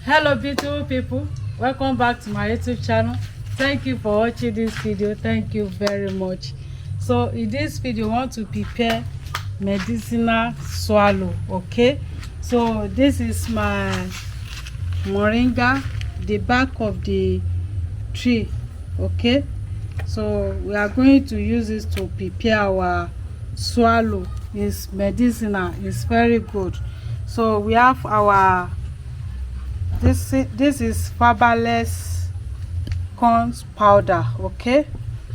Hello beautiful people, welcome back to my YouTube channel. Thank you for watching this video. Thank you very much. So in this video, I want to prepare medicinal swallow. Okay, so this is my moringa, the bark of the tree. Okay, so we are going to use this to prepare our swallow. It's medicinal, it's very good. So we have our this is fiberless corn powder. Okay,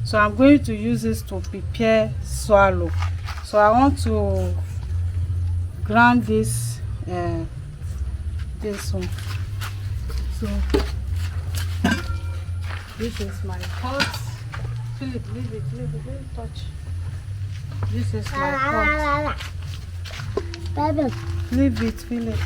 so I'm going to use this to prepare swallow. So I want to grind this one. So this is my pot. Philip, leave it, don't touch. This is my pot. Leave it, Philip.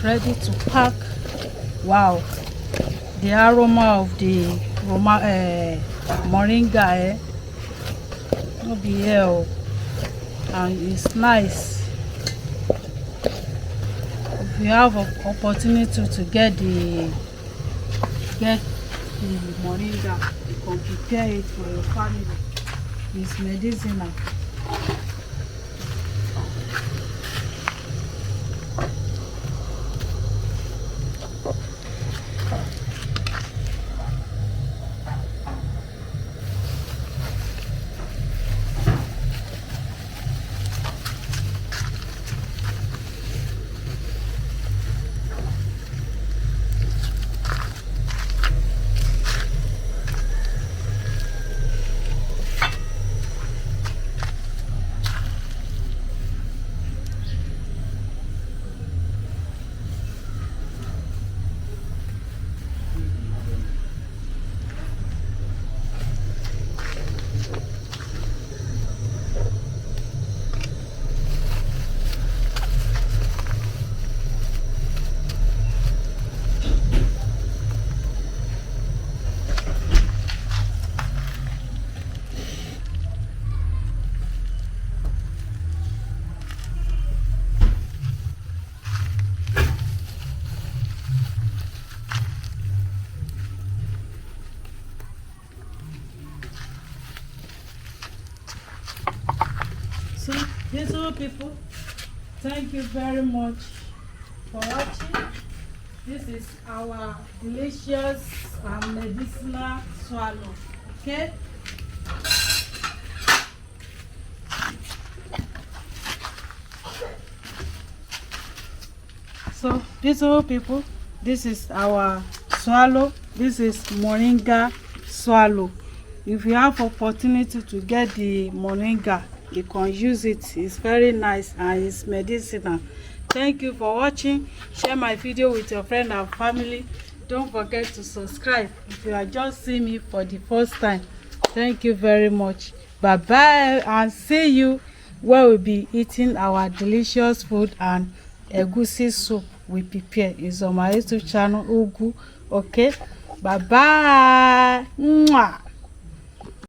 ready to pack. Wow, the aroma of the moringa will be here, and it's nice. If you have an opportunity to get the moringa, you can prepare it for your family. It's medicinal. So, beautiful people, thank you very much for watching. This is our delicious medicinal swallow. Okay. So, beautiful people, this is our swallow. This is moringa swallow. If you have opportunity to get the moringa, you can use it. It's very nice and it's medicinal. Thank you for watching. Share my video with your friend and family. Don't forget to subscribe if you are just seeing me for the first time. Thank you very much. Bye bye, and see you where we'll be eating our delicious food and egusi soup we prepare. Is on my YouTube channel Ugu. Okay, bye bye. Mwah.